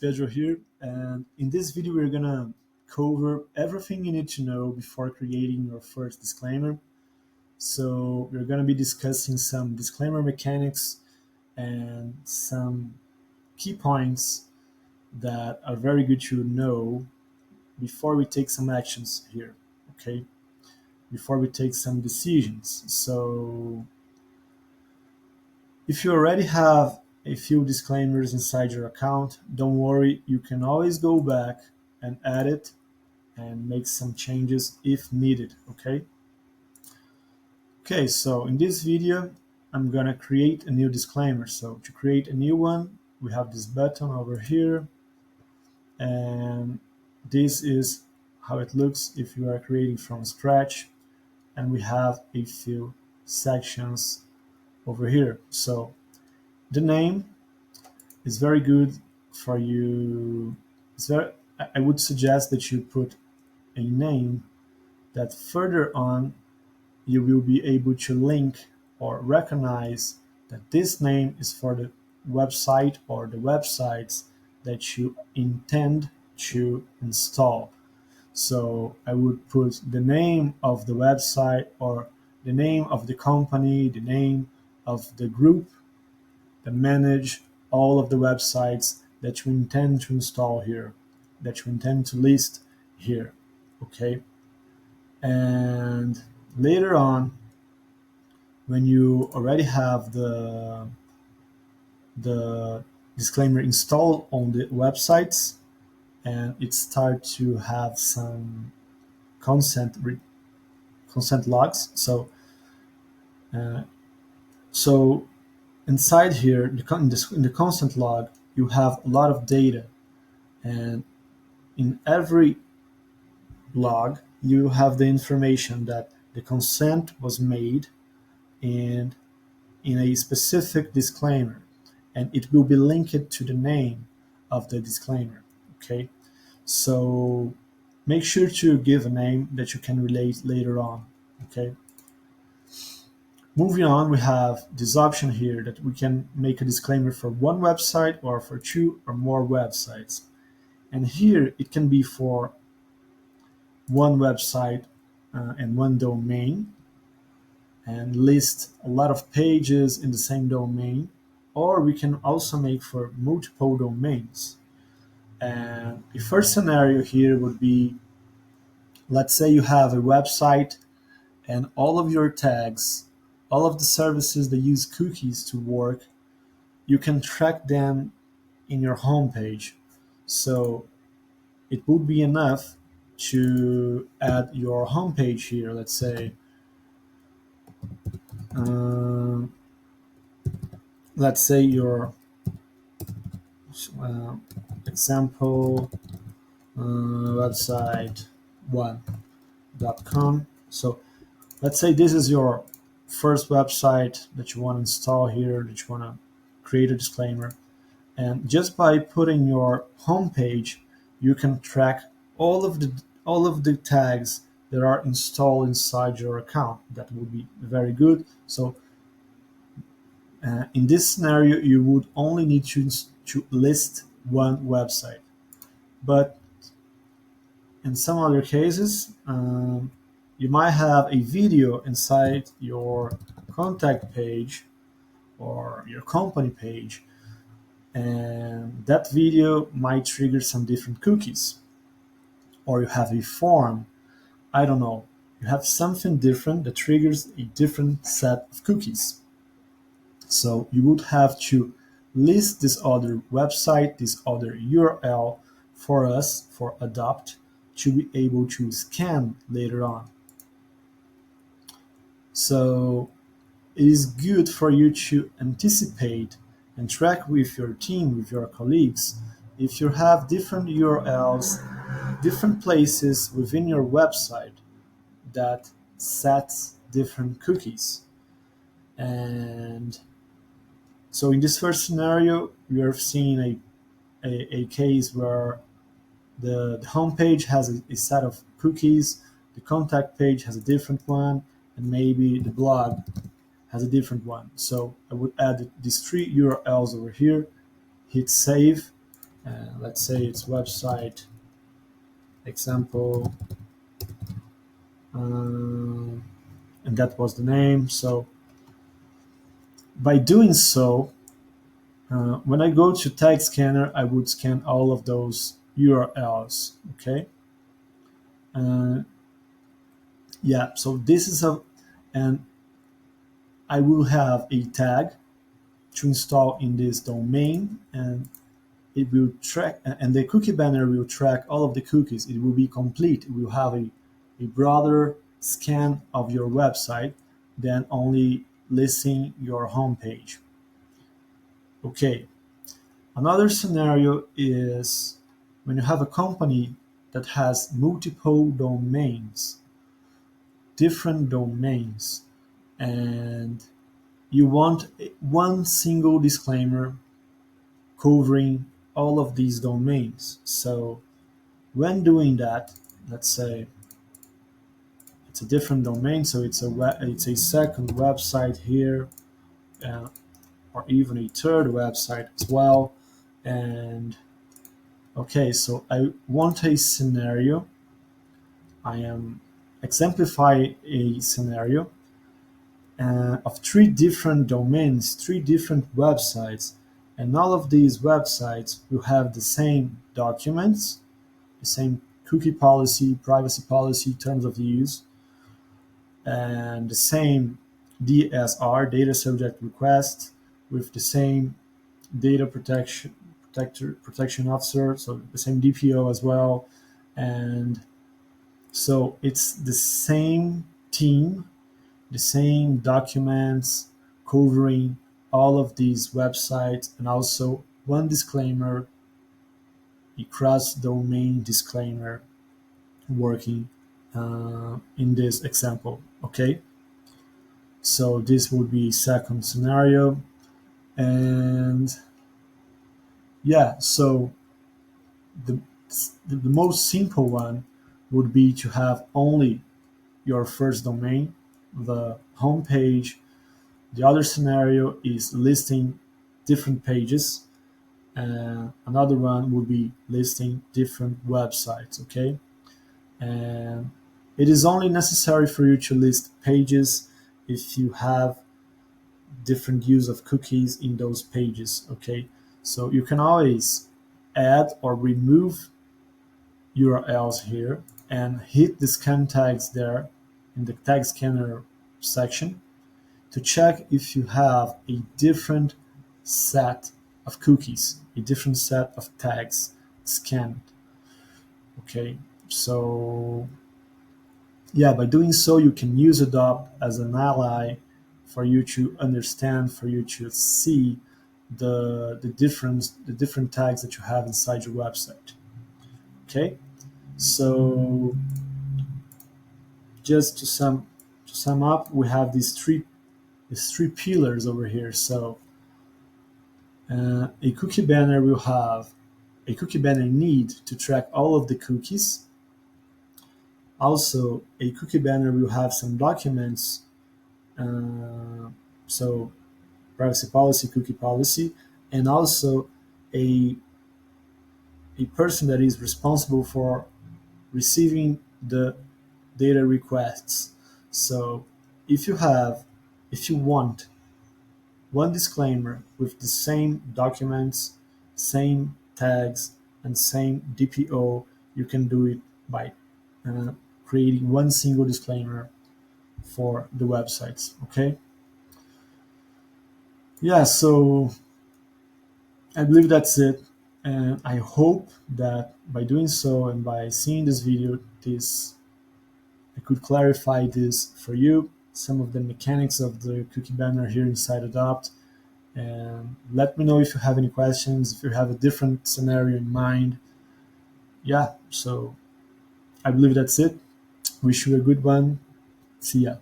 Pedro here, and in this video we're gonna cover everything you need to know before creating your first disclaimer. So we're gonna be discussing some disclaimer mechanics and some key points that are very good to know before we take some actions here, okay? Before we take some decisions. So if you already have a few disclaimers inside your account, don't worry, you can always go back and edit and make some changes if needed, okay? Okay, so in this video, I'm gonna create a new disclaimer. So to create a new one, we have this button over here, and this is how it looks if you are creating from scratch, and we have a few sections over here. So the name is very good for you. I would suggest that you put a name that further on you will be able to link or recognize that this name is for the website or the websites that you intend to install. So I would put the name of the website or the name of the company, the name of the group that manage all of the websites that you intend to install here, that you intend to list here, okay? And later on, when you already have the disclaimer installed on the websites and it start to have some consent consent logs. Uh, so inside here, in the consent log, you have a lot of data, and in every log, you have the information that the consent was made and in a specific disclaimer, and it will be linked to the name of the disclaimer. Okay, so make sure to give a name that you can relate later on. Okay, moving on, we have this option here that we can make a disclaimer for one website or for two or more websites. And here it can be for one website and one domain, and list a lot of pages in the same domain, or we can also make for multiple domains. And the first scenario here would be, let's say you have a website and all of your tags, all of the services that use cookies to work, you can track them in your homepage. So it would be enough to add your homepage here. Let's say, uh, your uh, example website one.com. So let's say this is your first website that you want to install here, that you want to create a disclaimer. And just by putting your homepage, you can track all of the tags that are installed inside your account. That would be very good. So in this scenario, you would only need to list one website. But in some other cases, you might have a video inside your contact page or your company page, and that video might trigger some different cookies. Or you have a form, I don't know, you have something different that triggers a different set of cookies. So you would have to list this other website, this other URL for us, for AdOpt, to be able to scan later on. So it is good for you to anticipate and track with your team, with your colleagues, if you have different URLs, different places within your website that sets different cookies. And so in this first scenario, we are seeing a case where the homepage has a set of cookies, the contact page has a different one, and maybe the blog has a different one. So I would add these three URLs over here, hit save, Let's say it's website example, and that was the name. So by doing so, when I go to tag scanner, I would scan all of those URLs. Okay. Uh, yeah. So this is and I will have a tag to install in this domain, and it will track, and the cookie banner will track all of the cookies. It will be complete. It will have a broader scan of your website than only listing your homepage. Okay. Another scenario is when you have a company that has multiple domains, different domains, and you want one single disclaimer covering all of these domains. So when doing that, let's say it's a different domain, so it's a second website here, uh, or even a third website as well. And okay, so I want a scenario. I am exemplify a scenario of three different domains, three different websites, and all of these websites will have the same documents, the same cookie policy, privacy policy, terms of use, and the same DSR, data subject request, with the same data protection officer, so the same DPO as well. And so it's the same team, the same documents covering all of these websites, and also one disclaimer, a cross-domain disclaimer working in this example. Okay, so this would be second scenario. And yeah, so the, the most simple one would be to have only your first domain, the home page. The other scenario is listing different pages. Another one would be listing different websites. Okay, and it is only necessary for you to list pages if you have different use of cookies in those pages. Okay, so you can always add or remove URLs here and hit the scan tags there in the tag scanner section to check if you have a different set of cookies, a different set of tags scanned. Okay, so yeah, by doing so, you can use AdOpt as an ally for you to understand, for you to see the different tags that you have inside your website. Okay, so just to sum up, we have these three pillars over here. So a cookie banner will have a cookie banner need to track all of the cookies. Also, a cookie banner will have some documents, uh, so privacy policy, cookie policy, and also a a person that is responsible for receiving the data requests. So if you have, if you want one disclaimer with the same documents, same tags, and same DPO, you can do it by uh, creating one single disclaimer for the websites. Okay. Yeah. So I believe that's it. And I hope that by doing so and by seeing this video, this I could clarify this for you, some of the mechanics of the cookie banner here inside AdOpt. And let me know if you have any questions, if you have a different scenario in mind. Yeah, so I believe that's it. Wish you a good one. See ya.